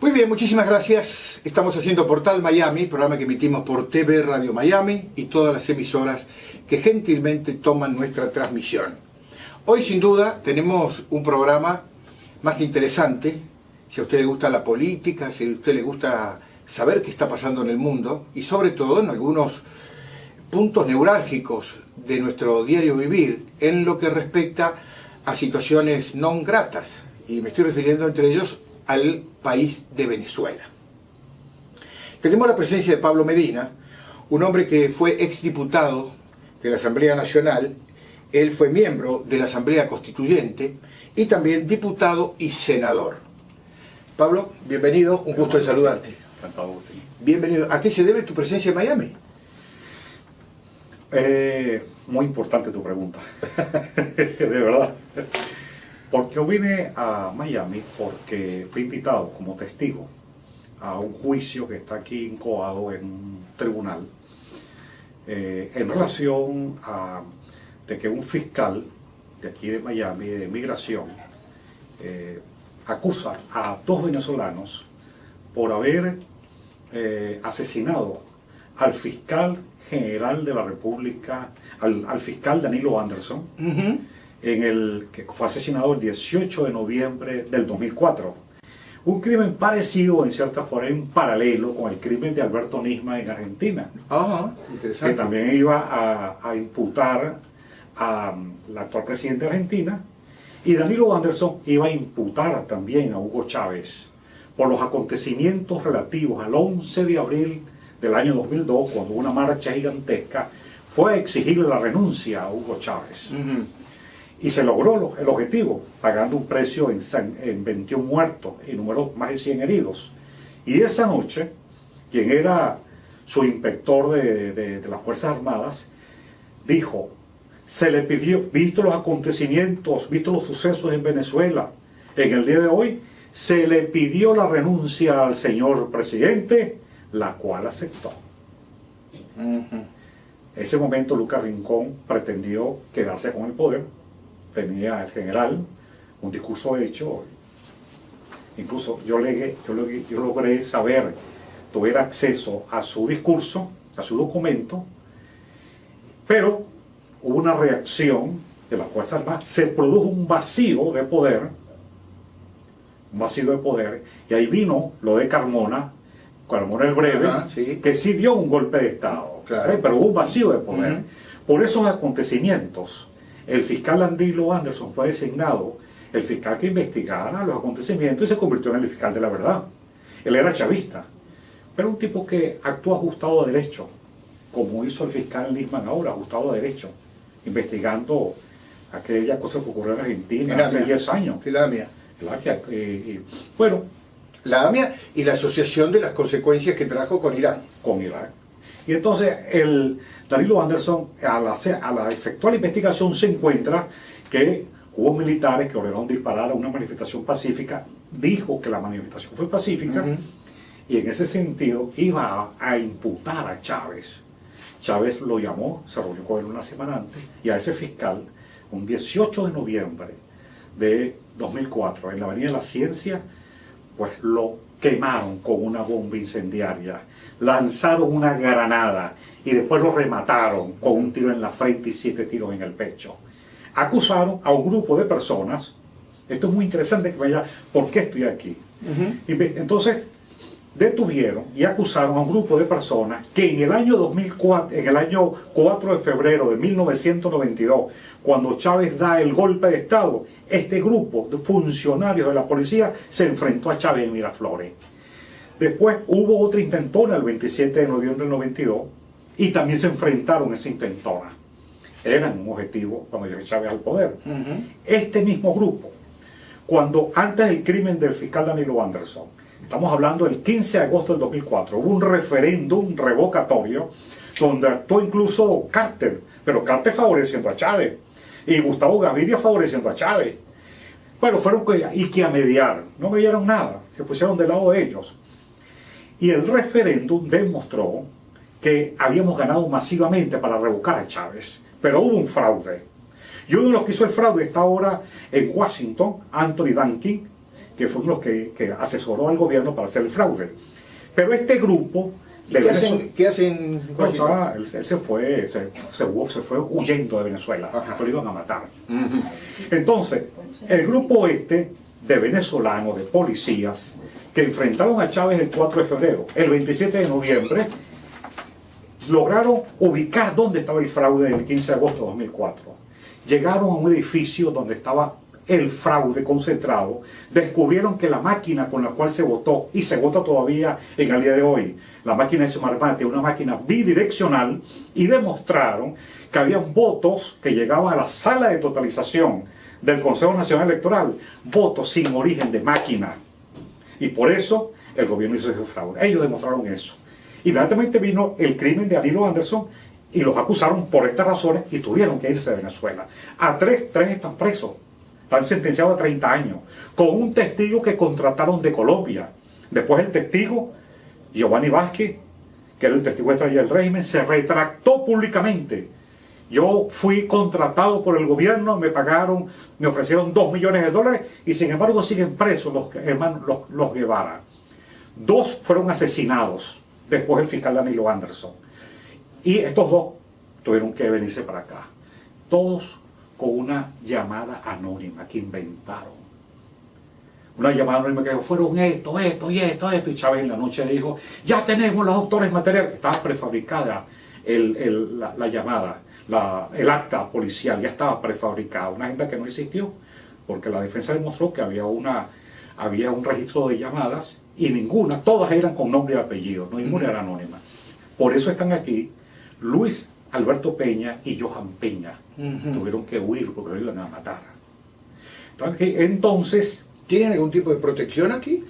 Muy bien, muchísimas gracias. Estamos haciendo Portal Miami, programa que emitimos por TV Radio Miami y todas las emisoras que gentilmente toman nuestra transmisión. Hoy sin duda tenemos un programa más que interesante. Si a usted le gusta la política, si a usted le gusta saber qué está pasando en el mundo y sobre todo en algunos puntos neurálgicos de nuestro diario vivir en lo que respecta a situaciones no gratas. Y me estoy refiriendo entre ellos al país de Venezuela. Tenemos la presencia de Pablo Medina, un hombre que fue exdiputado de la Asamblea Nacional, él fue miembro de la Asamblea Constituyente y también diputado y senador. Pablo, bienvenido, un gusto de saludarte. Encantado, Agustín. Bienvenido. ¿A qué se debe tu presencia en Miami? Muy importante tu pregunta, de verdad. Porque yo vine a Miami porque fui invitado como testigo a un juicio que está aquí incoado en un tribunal en relación a de que un fiscal de aquí de Miami, de migración, acusa a dos venezolanos por haber asesinado al fiscal general de la República, al fiscal Danilo Anderson, que fue asesinado el 18 de noviembre del 2004. Un crimen parecido, en cierta forma, en paralelo con el crimen de Alberto Nisman en Argentina. Interesante. Que también iba a imputar al actual presidente de Argentina, y Danilo Anderson iba a imputar también a Hugo Chávez por los acontecimientos relativos al 11 de abril del año 2002, cuando una marcha gigantesca fue a exigirle la renuncia a Hugo Chávez. Y se logró el objetivo, pagando un precio en 21 muertos y más de 100 heridos. Y esa noche, quien era su inspector de las Fuerzas Armadas, dijo: se le pidió, visto los acontecimientos, visto los sucesos en Venezuela, en el día de hoy, se le pidió la renuncia al señor presidente, la cual aceptó. En ese momento Lucas Rincón pretendió quedarse con el poder. Tenía el general un discurso hecho. Incluso yo logré saber, tuve acceso a su discurso, a su documento, pero hubo una reacción de las Fuerzas Armadas, se produjo un vacío de poder, y ahí vino lo de Carmona el Breve, sí, que sí dio un golpe de Estado, claro, pero hubo un vacío de poder. Por esos acontecimientos, el fiscal Danilo Anderson fue designado el fiscal que investigara los acontecimientos y se convirtió en el fiscal de la verdad. Él era chavista, pero un tipo que actuó ajustado a derecho, como hizo el fiscal Nisman ahora, ajustado a derecho, investigando aquella cosa que ocurrió en Argentina hace 10 años. La AMIA. Bueno, la AMIA y la asociación de las consecuencias que trajo con Irán. Y entonces el Danilo Anderson, al efectuar la investigación, se encuentra que hubo militares que ordenaron disparar a una manifestación pacífica, dijo que la manifestación fue pacífica, y en ese sentido iba a imputar a Chávez. Chávez lo llamó, se reunió con él una semana antes, y a ese fiscal, un 18 de noviembre de 2004, en la Avenida de la Ciencia, pues lo quemaron con una bomba incendiaria, lanzaron una granada y después lo remataron con un tiro en la frente y 7 tiros en el pecho. Acusaron a un grupo de personas. Esto es muy interesante que vaya, ¿por qué estoy aquí? Entonces, detuvieron y acusaron a un grupo de personas que en el año 2004, en el año 4 de febrero de 1992, cuando Chávez da el golpe de Estado, este grupo de funcionarios de la policía se enfrentó a Chávez en Miraflores. Después hubo otra intentona el 27 de noviembre del 92 y también se enfrentaron a esa intentona. Eran un objetivo cuando llegó Chávez al poder. Este mismo grupo, cuando antes del crimen del fiscal Danilo Anderson, estamos hablando del 15 de agosto del 2004, hubo un referéndum revocatorio donde actuó incluso Carter, pero Carter favoreciendo a Chávez y Gustavo Gaviria favoreciendo a Chávez. Bueno, fueron que a mediar, no mediaron nada, se pusieron del lado de ellos. Y el referéndum demostró que habíamos ganado masivamente para revocar a Chávez, pero hubo un fraude. Y uno de los que hizo el fraude está ahora en Washington, Anthony Duncan, que fue uno que asesoró al gobierno para hacer el fraude. Pero este grupo... ¿Qué hacen? No, él se fue huyendo de Venezuela, lo iban a matar. Entonces, el grupo de venezolanos, de policías, que enfrentaron a Chávez el 4 de febrero, el 27 de noviembre, lograron ubicar dónde estaba el fraude el 15 de agosto de 2004. Llegaron a un edificio donde estaba el fraude concentrado, descubrieron que la máquina con la cual se votó, y se vota todavía en el día de hoy, la máquina de Smartmate, una máquina bidireccional, y demostraron que había votos que llegaban a la sala de totalización del Consejo Nacional Electoral, votos sin origen de máquina. Y por eso el gobierno hizo ese fraude. Ellos demostraron eso. Inmediatamente vino el crimen de Danilo Anderson y los acusaron por estas razones y tuvieron que irse de Venezuela. Tres están presos. Están sentenciados a 30 años, con un testigo que contrataron de Colombia. Después el testigo, Giovanni Vázquez, que era el testigo estrella del régimen, se retractó públicamente. Yo fui contratado por el gobierno, me pagaron, me ofrecieron $2 millones y sin embargo siguen presos los hermanos, los Guevara. 2 fueron asesinados, después el fiscal Danilo Anderson. Y estos 2 tuvieron que venirse para acá. Todos con una llamada anónima que inventaron. Una llamada anónima que dijo, fueron esto, y Chávez en la noche dijo, ya tenemos los autores materiales. Estaba prefabricada la llamada, el acta policial, ya estaba prefabricada, una agenda que no existió, porque la defensa demostró que había un registro de llamadas, y todas eran con nombre y apellido, ninguna era anónima. Por eso están aquí Luis Alberto Peña y Johan Peña. Tuvieron que huir porque lo iban a matar. Entonces, ¿tienen algún tipo de protección aquí?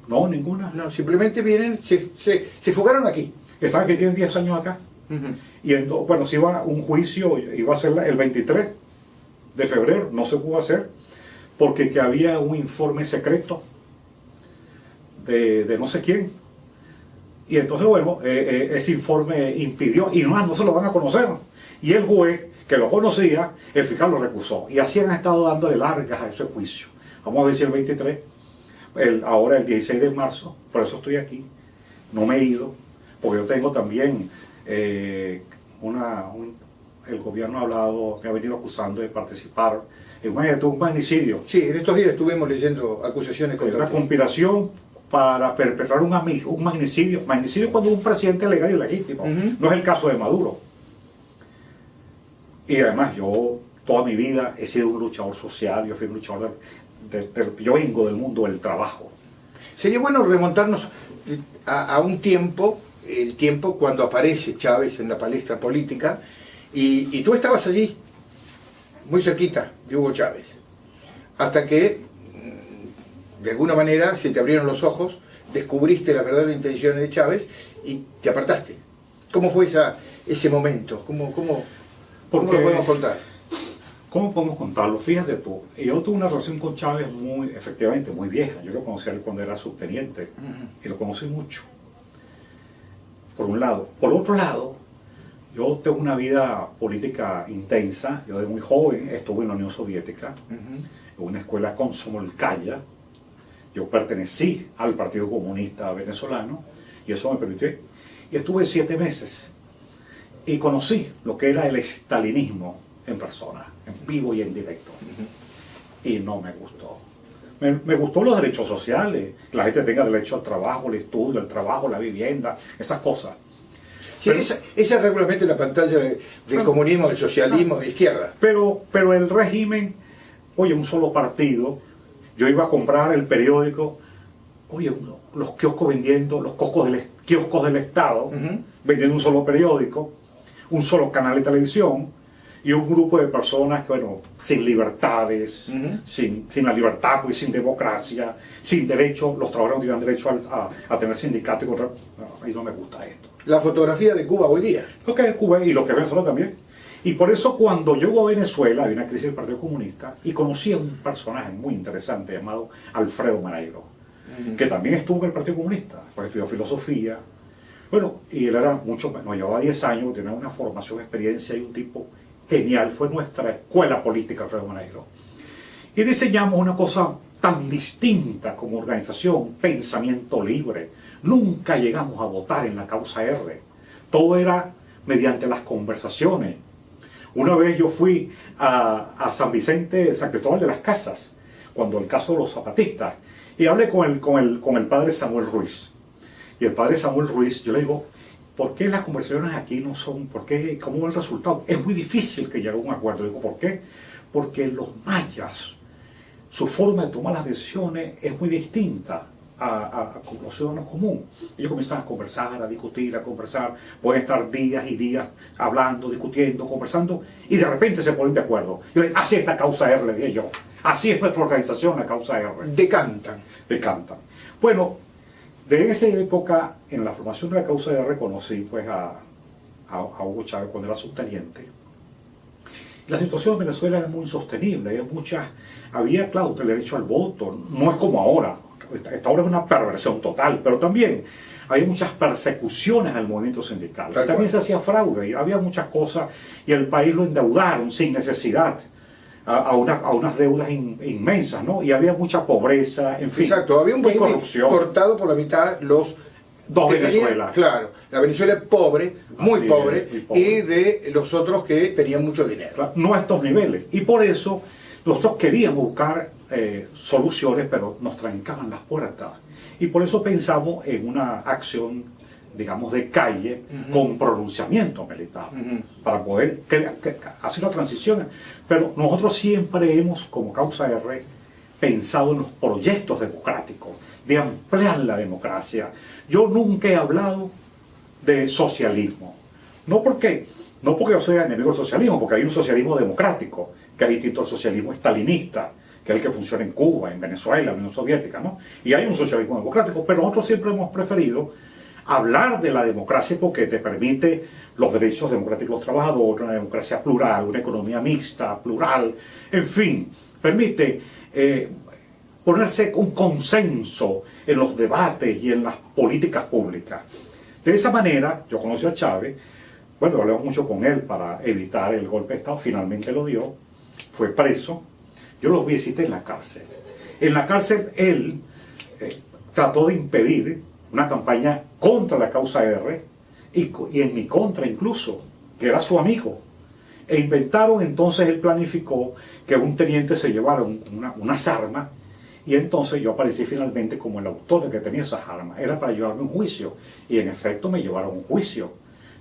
No, ninguna. No, simplemente vienen, se fugaron aquí. Están aquí, tienen 10 años acá. Y entonces, bueno, si iba un juicio, iba a ser el 23 de febrero, no se pudo hacer, porque que había un informe secreto de no sé quién. Y entonces, bueno, ese informe impidió, y no se lo van a conocer. Y el juez, que lo conocía, el fiscal lo recusó. Y así han estado dándole largas a ese juicio. Vamos a ver si el 23, ahora el 16 de marzo, por eso estoy aquí, no me he ido, porque yo tengo también, el gobierno ha hablado, me ha venido acusando de participar en un magnicidio. Sí, en estos días estuvimos leyendo acusaciones contra una conspiración para perpetrar un magnicidio. Magnicidio cuando un presidente legal y legítimo. No es el caso de Maduro. Y además yo toda mi vida he sido un luchador social, yo fui un luchador yo vengo del mundo del trabajo. Sería bueno remontarnos a un tiempo, el tiempo cuando aparece Chávez en la palestra política, y tú estabas allí, muy cerquita de Hugo Chávez, hasta que de alguna manera se te abrieron los ojos, descubriste las verdaderas intenciones de Chávez y te apartaste. ¿Cómo fue ese momento? ¿Cómo lo podemos contar? ¿Cómo podemos contarlo? Fíjate tú, yo tuve una relación con Chávez efectivamente muy vieja. Yo lo conocí a él cuando era subteniente y lo conocí mucho, por un lado. Por otro lado, yo tengo una vida política intensa. Yo de muy joven estuve en la Unión Soviética, en una escuela Komsomolskaya. Yo pertenecí al Partido Comunista Venezolano y eso me permitió. Y estuve 7 meses y conocí lo que era el estalinismo en persona, en vivo y en directo. Y no me gustó. Me gustó los derechos sociales, que la gente tenga derecho al trabajo, al estudio, al trabajo, la vivienda, esas cosas. Sí, esa es regularmente la pantalla del comunismo, del socialismo, de izquierda. Pero el régimen, oye, un solo partido. Yo iba a comprar el periódico, oye, los kioscos vendiendo, los kioscos del Estado, vendiendo un solo periódico, un solo canal de televisión, y un grupo de personas que, bueno, sin libertades, sin la libertad, pues sin democracia, sin derecho, los trabajadores no tienen derecho a tener sindicato y contra. No, a mí no me gusta esto. La fotografía de Cuba hoy día. Lo que es Cuba y lo que es Venezuela también. Y por eso cuando llego a Venezuela, había una crisis del Partido Comunista, y conocí a un personaje muy interesante llamado Alfredo Maneiro, que también estuvo en el Partido Comunista, pues estudió filosofía. Bueno, y él era nos llevaba 10 años, tenía una formación, experiencia, y un tipo genial. Fue nuestra escuela política, Alfredo Maneiro. Y diseñamos una cosa tan distinta como organización, pensamiento libre. Nunca llegamos a votar en la causa R. Todo era mediante las conversaciones. Una vez yo fui a San Vicente, San Cristóbal de las Casas, cuando el caso de los zapatistas, y hablé con el padre Samuel Ruiz. Y el padre Samuel Ruiz, yo le digo, ¿por qué las conversaciones aquí no son? ¿Cómo va el resultado? Es muy difícil que llegue a un acuerdo. Digo, ¿por qué? Porque los mayas, su forma de tomar las decisiones es muy distinta a los ciudadanos comunes. Ellos comienzan a conversar, a discutir, a conversar, pueden estar días y días hablando, discutiendo, conversando, y de repente se ponen de acuerdo. Yo le digo, así es la causa R, le dije yo. Así es nuestra organización, la causa R. Decantan. Decantan. Bueno, de esa época, en la formación de la causa R, conocí pues a Hugo Chávez cuando era subteniente. La situación en Venezuela era muy insostenible. Había, claro, el derecho al voto. No es como ahora. Esta ahora es una perversión total. Pero también había muchas persecuciones al movimiento sindical. También se hacía fraude. Y había muchas cosas. Y el país lo endeudaron sin necesidad. A unas deudas inmensas, ¿no? Y había mucha pobreza, en fin. Exacto, había un país corrupción. Cortado por la mitad los dos Venezuelas. Claro, la Venezuela es pobre, muy pobre, y de los otros que tenían mucho dinero. Claro, no a estos niveles. Y por eso nosotros queríamos buscar soluciones, pero nos trancaban las puertas. Y por eso pensamos en una acción, digamos, de calle, con pronunciamiento militar, para poder hacer la transición. Pero nosotros siempre hemos, como causa R, pensado en los proyectos democráticos, de ampliar la democracia. Yo nunca he hablado de socialismo. No porque yo sea enemigo del socialismo, porque hay un socialismo democrático, que es distinto al socialismo estalinista, que es el que funciona en Cuba, en Venezuela, en la Unión Soviética, ¿no? Y hay un socialismo democrático, pero nosotros siempre hemos preferido hablar de la democracia porque te permite los derechos democráticos de los trabajadores, una democracia plural, una economía mixta, plural, en fin, permite ponerse un consenso en los debates y en las políticas públicas. De esa manera, yo conocí a Chávez, bueno, hablamos mucho con él para evitar el golpe de Estado, finalmente lo dio, fue preso, yo lo visité en la cárcel. En la cárcel él trató de impedir una campaña contra la causa R y en mi contra incluso, que era su amigo. E inventaron, entonces él planificó que un teniente se llevara unas armas y entonces yo aparecí finalmente como el autor de que tenía esas armas. Era para llevarme a un juicio y en efecto me llevaron a un juicio.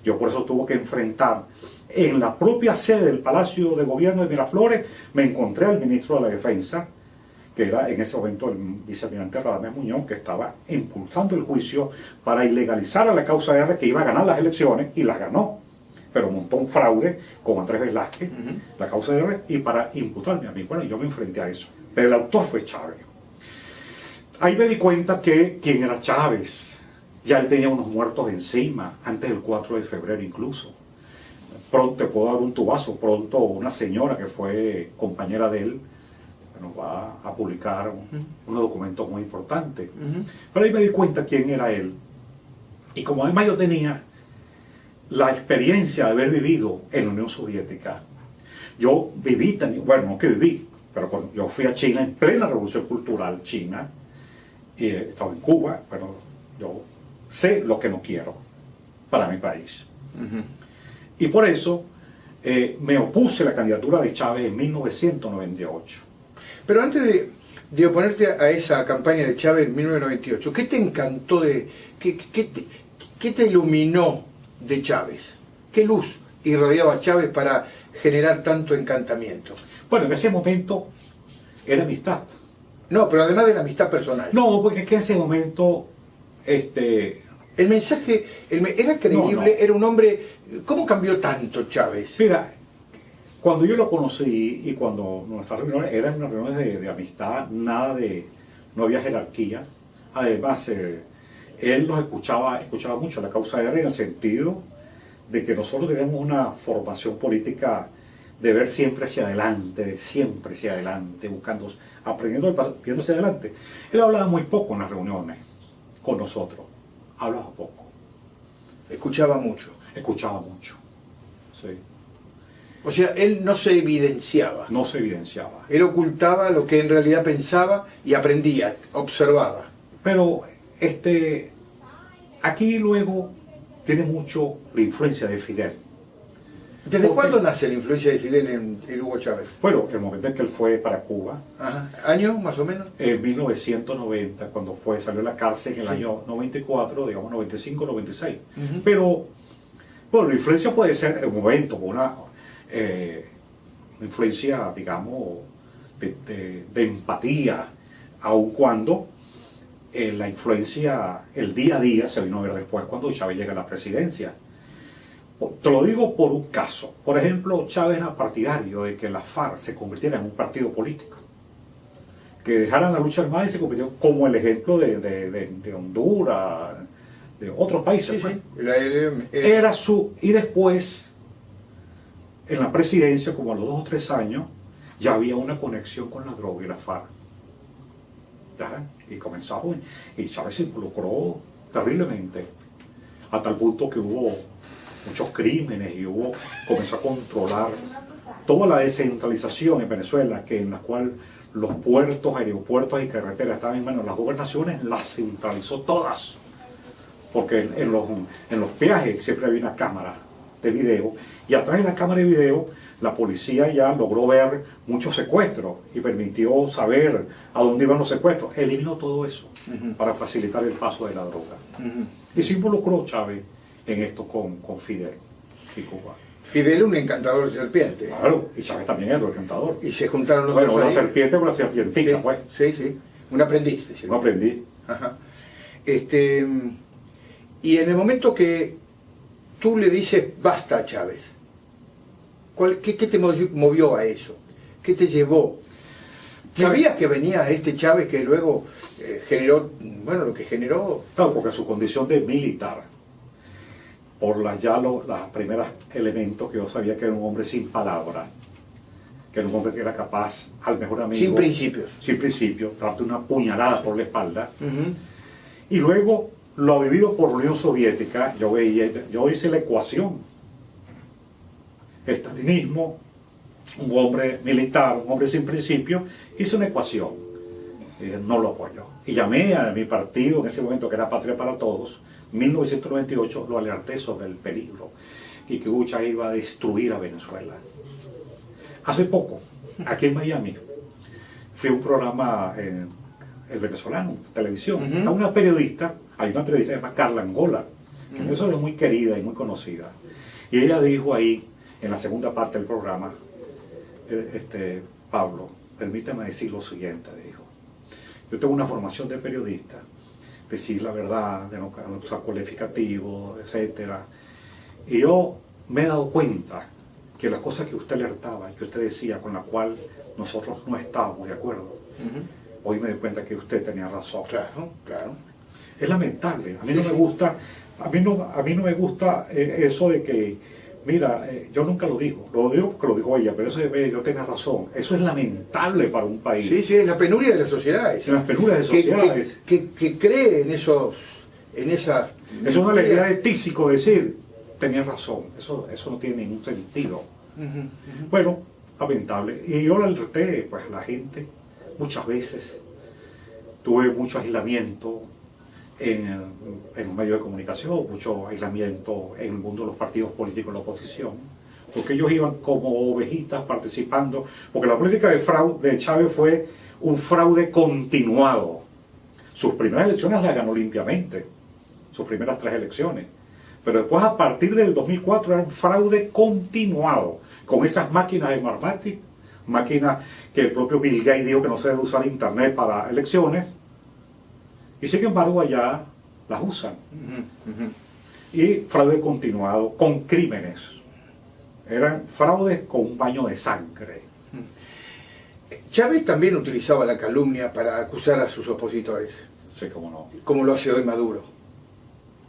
Yo por eso tuve que enfrentar en la propia sede del Palacio de Gobierno de Miraflores, me encontré al ministro de la Defensa, que era en ese momento el vicealmirante Radamés Muñoz, que estaba impulsando el juicio para ilegalizar a la causa R, que iba a ganar las elecciones, y las ganó. Pero montó un fraude con Andrés Velázquez, la causa R, y para imputarme a mí. Bueno, yo me enfrenté a eso. Pero el autor fue Chávez. Ahí me di cuenta que quién era Chávez. Ya él tenía unos muertos encima, antes del 4 de febrero incluso. Pronto, te puedo dar un tubazo, pronto una señora que fue compañera de él, nos va a publicar unos documentos muy importantes. Pero ahí me di cuenta quién era él. Y como además yo tenía la experiencia de haber vivido en la Unión Soviética, yo viví, bueno, no que viví, pero cuando yo fui a China en plena revolución cultural china, y estaba en Cuba, pero yo sé lo que no quiero para mi país. Y por eso me opuse a la candidatura de Chávez en 1998. Pero antes de oponerte a esa campaña de Chávez en 1998, ¿qué te encantó qué te iluminó de Chávez? ¿Qué luz irradiaba Chávez para generar tanto encantamiento? Bueno, en ese momento era amistad. No, pero además de la amistad personal. No, porque es que en ese momento el mensaje era creíble, era un hombre. ¿Cómo cambió tanto Chávez? Mira, cuando yo lo conocí y cuando nuestras reuniones eran unas reuniones de amistad, no había jerarquía. Además, él nos escuchaba mucho la causa R en el sentido de que nosotros teníamos una formación política de ver siempre hacia adelante, buscando, aprendiendo, viendo hacia adelante. Él hablaba muy poco en las reuniones con nosotros, hablaba poco. Escuchaba mucho. Escuchaba mucho, sí. O sea, él no se evidenciaba. No se evidenciaba. Él ocultaba lo que en realidad pensaba y aprendía, observaba. Pero aquí luego tiene mucho la influencia de Fidel. ¿Desde Porque- cuándo nace la influencia de Fidel en Hugo Chávez? Bueno, el momento en que él fue para Cuba, Ajá. ¿Año más o menos? en 1990, cuando salió de la cárcel en el año 94, digamos 95, 96. Ujú. Pero, bueno, la influencia puede ser en un momento, una influencia, digamos, de empatía, aun cuando la influencia, el día a día, se vino a ver después cuando Chávez llega a la presidencia. Te lo digo por un caso. Por ejemplo, Chávez era partidario de que la FARC se convirtiera en un partido político. Que dejaran la lucha armada y se convirtió como el ejemplo de Honduras, de otros países. Sí, pues. sí. Era y después, en la presidencia, como a los 2 o 3 años, ya había una conexión con la droga y la FARC. ¿Ya? Y comenzamos, y Chávez se involucró terriblemente, a tal punto que hubo muchos crímenes y comenzó a controlar toda la descentralización en Venezuela, en la cual los puertos, aeropuertos y carreteras estaban en manos de las gobernaciones, las centralizó todas. Porque en los peajes siempre había una cámara de video, y a través de la cámara de video la policía ya logró ver muchos secuestros y permitió saber a dónde iban los secuestros. Eliminó todo eso para facilitar el paso de la droga. Y se involucró Chávez en esto con Fidel y Cuba. Fidel, un encantador de serpiente. Claro, y Chávez también era el encantador. Y se juntaron los Bueno, dos una ahí. serpiente con la serpientica, Sí, pues. sí, sí. Un aprendiz. decimos. No aprendí. Ajá. Y en el momento que tú le dices basta a Chávez, ¿qué te movió a eso? ¿Qué te llevó? ¿Sabías que venía este Chávez que luego generó, bueno, lo que generó? Claro, porque su condición de militar, por los primeros elementos que yo sabía que era un hombre sin palabra, que era un hombre que era capaz, al mejor amigo, Sin principios. sin principio, darte una puñalada por la espalda. Ujú. Y luego lo vivido por la Unión Soviética, yo hice la ecuación. Estalinismo, un hombre militar, un hombre sin principio, hice una ecuación. No lo apoyo. Y llamé a mi partido, en ese momento que era Patria para Todos, 1998, lo alerté sobre el peligro y que Hugo Chávez iba a destruir a Venezuela. Hace poco, aquí en Miami, fui a un programa el venezolano, televisión. Ujú. Hay una periodista que se llama Carla Angola, que en Venezuela es muy querida y muy conocida. Y ella dijo ahí, en la segunda parte del programa, Pablo, permítame decir lo siguiente, dijo. Yo tengo una formación de periodista, decir la verdad, de no usar cualificativos, etc. Y yo me he dado cuenta que las cosas que usted alertaba y que usted decía, con la cual nosotros no estábamos de acuerdo, hoy me doy cuenta que usted tenía razón. Claro, claro. Es lamentable. A mí Sí, no me sí. gusta, a mí no me gusta eso de que, mira, yo nunca lo digo porque lo dijo ella, pero eso de yo tenía razón. Eso es lamentable para un país. Sí, sí, es la penuria de las sociedades. En las penurias de sociedades. Que cree en esas... Es una alegría de tísico decir, tenías razón. Eso no tiene ningún sentido. Bueno, lamentable. Y yo le alerté pues, a la gente muchas veces. Tuve mucho aislamiento en un medio de comunicación, mucho aislamiento en el mundo de los partidos políticos de la oposición, porque ellos iban como ovejitas participando, porque la política de Chávez fue un fraude continuado. Sus primeras elecciones las ganó limpiamente, sus primeras 3 elecciones, pero después a partir del 2004 era un fraude continuado, con esas máquinas de Marmatic, máquinas que el propio Bill Gates dijo que no se debe usar internet para elecciones, y sin embargo allá las usan. Y fraude continuado con crímenes. Eran fraudes con un baño de sangre. Chávez también utilizaba la calumnia para acusar a sus opositores, Sí, cómo no. como lo hace hoy Maduro.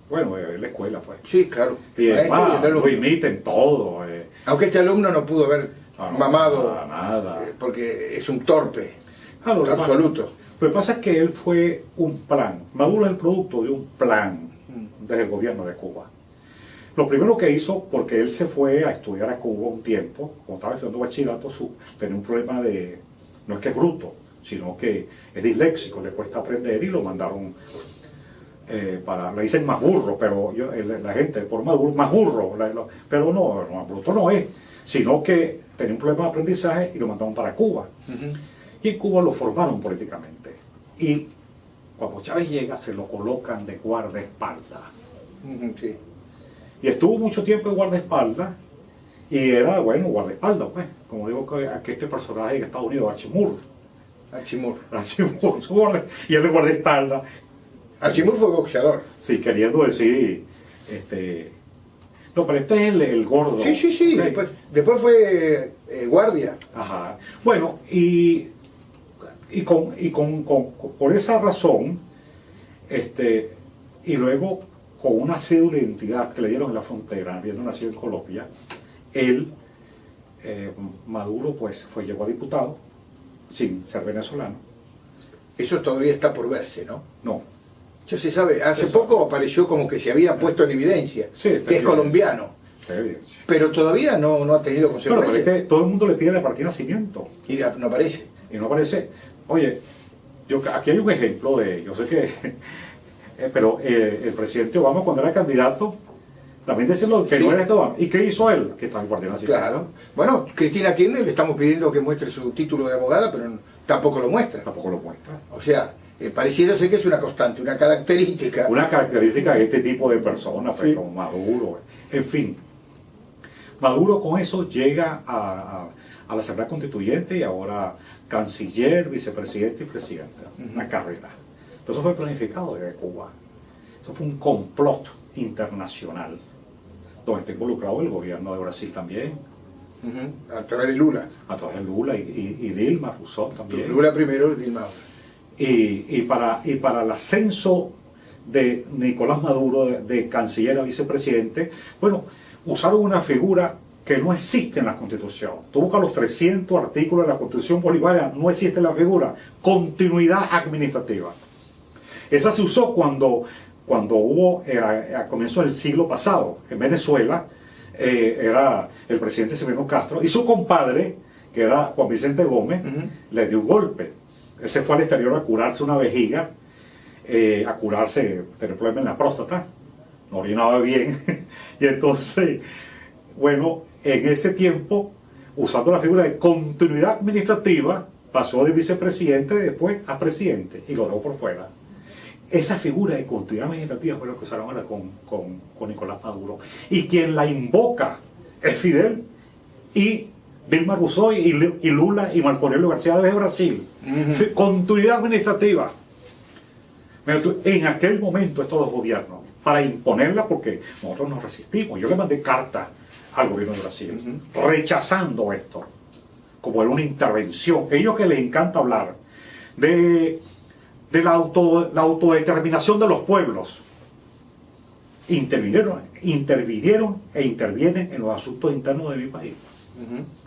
Bueno, en la escuela fue. Sí, claro. Y El maestro y el alumno. lo imiten todo. Aunque este alumno no pudo haber mamado, Nada. porque es un torpe Claro, absoluto. Lo que pasa es que él fue un plan. Maduro es el producto de un plan desde el gobierno de Cuba. Lo primero que hizo, porque él se fue a estudiar a Cuba un tiempo, cuando estaba estudiando bachillerato, tenía un problema de, no es que es bruto, sino que es disléxico, le cuesta aprender y lo mandaron le dicen más burro, pero la gente por más burro, pero no, bruto no es, sino que tenía un problema de aprendizaje y lo mandaron para Cuba. Y en Cuba lo formaron políticamente. Y cuando Chávez llega, se lo colocan de guardaespaldas. Sí. Y estuvo mucho tiempo de guardaespaldas, y era, bueno, guardaespaldas, pues, como digo, que este personaje en Estados Unidos, Archimur, y él le guardaespaldas. Archimur fue boxeador. Sí, queriendo decir, no, pero este es el gordo. Sí. Okay. Después fue guardia. Ajá. Bueno, por esa razón, y luego con una cédula de identidad que le dieron en la frontera, habiendo nacido en Colombia, él, Maduro, pues llegó a diputado, sin ser venezolano. Eso todavía está por verse, ¿no? No. Ya se sabe, hace poco apareció como que se había puesto en evidencia, sí, que es colombiano. Evidencia. Pero todavía no ha tenido consecuencias. Pero es que todo el mundo le pide la partida de nacimiento. Y no aparece. Y no aparece. Oye, aquí hay un ejemplo yo sé que, pero el presidente Obama cuando era candidato, también decía que no era Obama. ¿Y qué hizo él? Que está en partida de nacimiento. Claro. Bueno, Cristina Kirchner le estamos pidiendo que muestre su título de abogada, pero tampoco lo muestra. Tampoco lo muestra. O sea, pareciera ser que es una constante, una característica. Una característica de este tipo de personas, pues, sí, como Maduro. En fin, Maduro con eso llega a la Asamblea Constituyente y ahora canciller, vicepresidente y presidente. Una carrera. Eso fue planificado desde Cuba. Eso fue un complot internacional, donde está involucrado el gobierno de Brasil también. A través de Lula. A través de Lula y Dilma Rousseff también. Lula primero, Dilma ahora. Y para el ascenso de Nicolás Maduro de canciller a vicepresidente, bueno, usaron una figura que no existe en la Constitución. Tú buscas los 300 artículos de la Constitución bolivariana, no existe la figura. Continuidad administrativa. Esa se usó cuando hubo, a comienzos del siglo pasado, en Venezuela, era el presidente Severiano Castro, y su compadre, que era Juan Vicente Gómez, le dio un golpe. Él se fue al exterior a curarse una vejiga, a curarse, tenía problema en la próstata, no orinaba bien, y entonces, bueno, en ese tiempo, usando la figura de continuidad administrativa, pasó de vicepresidente después a presidente, y lo dejó por fuera. Esa figura de continuidad administrativa fue lo que usaron ahora con Nicolás Maduro, y quien la invoca es Fidel, y Dilma Rousseff y Lula y Marco Aurelio García de Brasil. Continuidad administrativa. En aquel momento estos dos gobiernos, para imponerla, porque nosotros nos resistimos. Yo le mandé carta al gobierno de Brasil, rechazando esto, como era una intervención. Ellos que les encanta hablar de la autodeterminación de los pueblos, intervinieron e intervienen en los asuntos internos de mi país.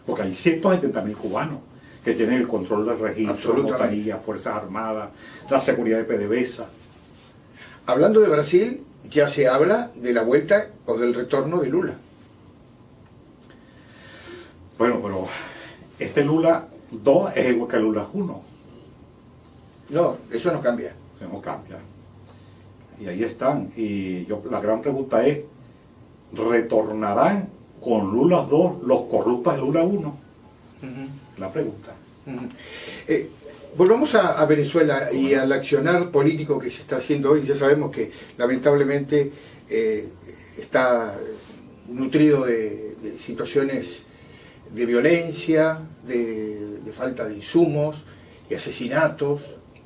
Porque hay 170.000 cubanos que tienen el control del registro, notaría, Fuerzas Armadas, la seguridad de PDVSA. Hablando de Brasil, ya se habla de la vuelta o del retorno de Lula. Bueno, pero este Lula 2 es igual que Lula 1. No, eso no cambia. Eso no cambia. Y ahí están. Y la gran pregunta es, ¿retornarán con Lula 2 los corruptos de Lula 1? La pregunta. Volvamos a Venezuela y al accionar político que se está haciendo hoy. Ya sabemos que lamentablemente está nutrido de situaciones de violencia, de falta de insumos, y asesinatos,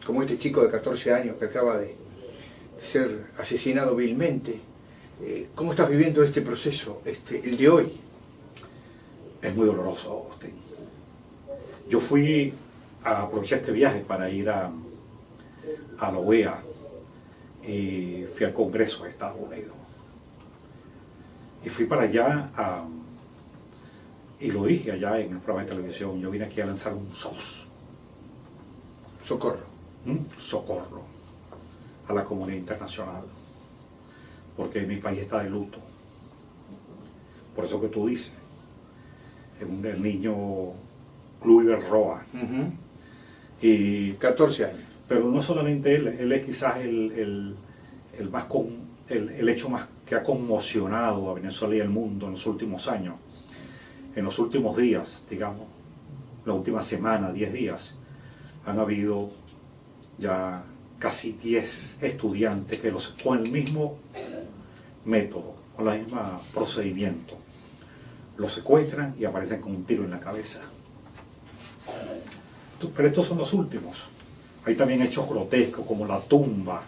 como este chico de 14 años que acaba de ser asesinado vilmente. ¿Cómo estás viviendo este proceso, el de hoy? Es muy doloroso, Agustín. Yo aproveché este viaje para ir a la OEA y fui al Congreso de Estados Unidos. Y fui para allá y lo dije allá en el programa de televisión, yo vine aquí a lanzar un SOS. Socorro. Socorro a la comunidad internacional, porque mi país está de luto. Por eso que tú dices, el niño Kluivert Roa. Y 14 años. pero no solamente él es quizás el hecho más que ha conmocionado a Venezuela y el mundo en los últimos años, en los últimos días, digamos, la última semana, 10 días, han habido ya casi 10 estudiantes que con el mismo método, con el mismo procedimiento, los secuestran y aparecen con un tiro en la cabeza. Pero estos son los últimos. Hay también hechos grotescos como la tumba,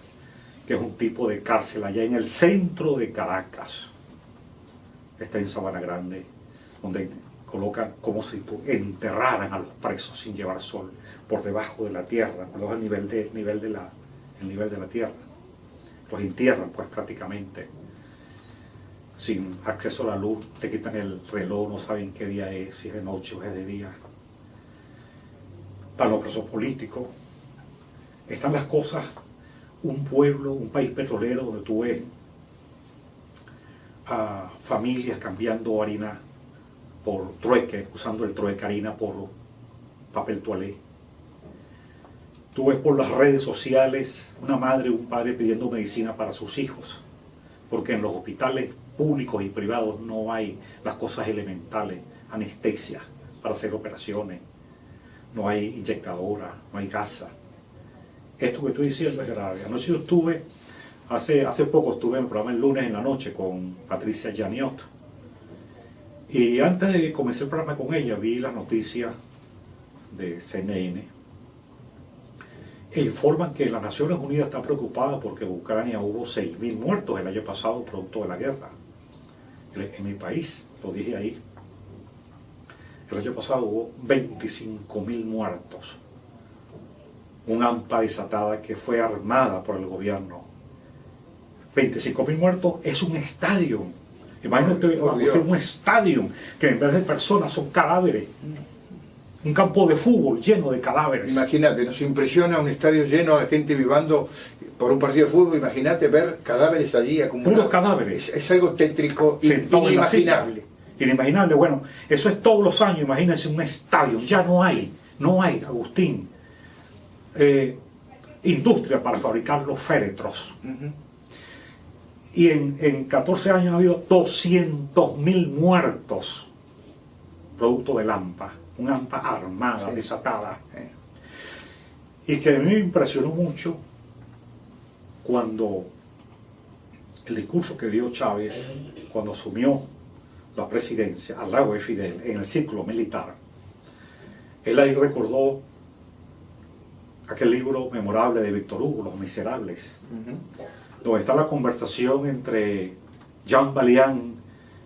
que es un tipo de cárcel allá en el centro de Caracas. Está en Sabana Grande, donde colocan como si enterraran a los presos sin llevar sol, por debajo de la tierra, por debajo del nivel de la tierra. Los entierran pues prácticamente, sin acceso a la luz, te quitan el reloj, no saben qué día es, si es de noche o es de día. Están los presos políticos, están las cosas, un pueblo, un país petrolero donde tú ves a familias cambiando harina por trueque, usando el trueque harina por papel toalé. Tú ves por las redes sociales una madre o un padre pidiendo medicina para sus hijos, porque en los hospitales públicos y privados no hay las cosas elementales, anestesia para hacer operaciones, no hay inyectadora, no hay gasa. Esto que estoy diciendo es grave. Anoche yo estuve, hace poco estuve en el programa el lunes en la noche con Patricia Yaniot. Y antes de comenzar el programa con ella, vi las noticias de CNN e informan que las Naciones Unidas están preocupadas porque en Ucrania hubo 6.000 muertos el año pasado producto de la guerra. En mi país, lo dije ahí, el año pasado hubo 25.000 muertos. Un AMPA desatada que fue armada por el gobierno. 25.000 muertos es un estadio. Imagínate un estadio que en vez de personas son cadáveres. Un campo de fútbol lleno de cadáveres. Imagínate, nos impresiona un estadio lleno de gente vivando por un partido de fútbol. Imagínate ver cadáveres allí acumulados. Puros cadáveres. Es algo tétrico y inimaginable. Inimaginable. Bueno, eso es todos los años. Imagínense un estadio. Ya no hay, Agustín, industria para fabricar los féretros. Y en 14 años ha habido 200.000 muertos producto del AMPA. Un AMPA armada, desatada. Y que a mí me impresionó mucho cuando el discurso que dio Chávez, cuando asumió la presidencia al lado de Fidel, en el círculo militar, él ahí recordó aquel libro memorable de Víctor Hugo, Los Miserables, donde está la conversación entre Jean Valjean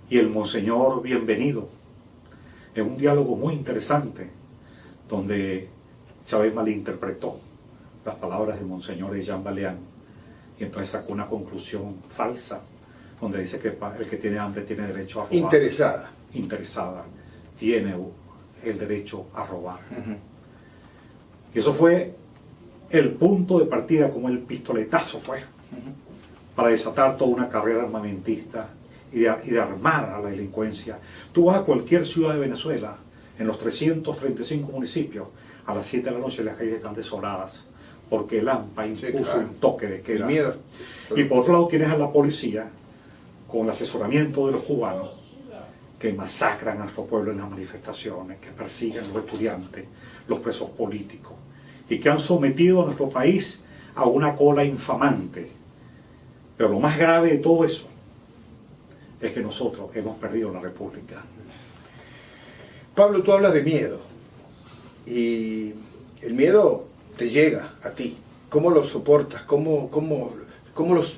y el Monseñor Bienvenido. Es un diálogo muy interesante, donde Chávez malinterpretó las palabras del Monseñor de Jean Valjean, y entonces sacó una conclusión falsa, donde dice que el que tiene hambre tiene derecho a robar. Interesada. Tiene el derecho a robar. Y eso fue el punto de partida, como el pistoletazo fue, para desatar toda una carrera armamentista y de armar a la delincuencia. Tú vas a cualquier ciudad de Venezuela, en los 335 municipios, a las 7 de la noche las calles están desoladas, porque el AMPA impuso un toque de queda. Miedo. Y por otro lado tienes a la policía, con el asesoramiento de los cubanos, que masacran a nuestro pueblo en las manifestaciones, que persiguen a los estudiantes, los presos políticos, y que han sometido a nuestro país a una cola infamante. Pero lo más grave de todo eso es que nosotros hemos perdido la República. Pablo, tú hablas de miedo, y el miedo te llega a ti. ¿Cómo lo soportas? ¿Cómo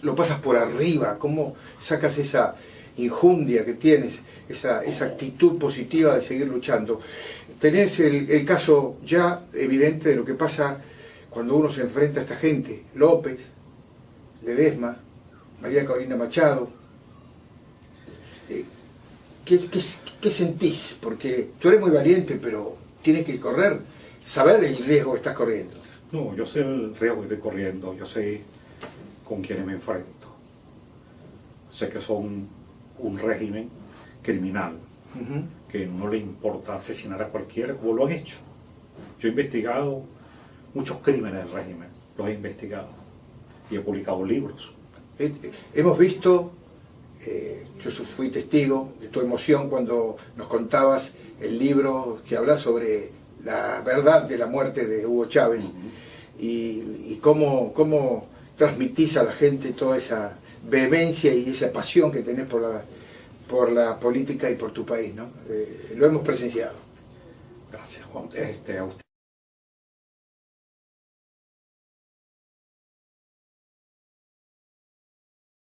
lo pasas por arriba? ¿Cómo sacas esa injundia que tienes, esa actitud positiva de seguir luchando? Tenés el caso ya evidente de lo que pasa cuando uno se enfrenta a esta gente: López, Ledesma, María Corina Machado. ¿Qué sentís? Porque tú eres muy valiente, pero tienes que correr, saber el riesgo que estás corriendo. No, yo sé el riesgo que estoy corriendo, yo sé con quienes me enfrento. Sé que son un régimen criminal, que no le importa asesinar a cualquiera, como lo han hecho. Yo he investigado muchos crímenes del régimen, los he investigado y he publicado libros. Hemos visto, yo fui testigo de tu emoción cuando nos contabas el libro que habla sobre la verdad de la muerte de Hugo Chávez y cómo transmitís a la gente toda esa vehemencia y esa pasión que tenés por la política y por tu país, ¿no? Lo hemos presenciado. Gracias, Juan. A usted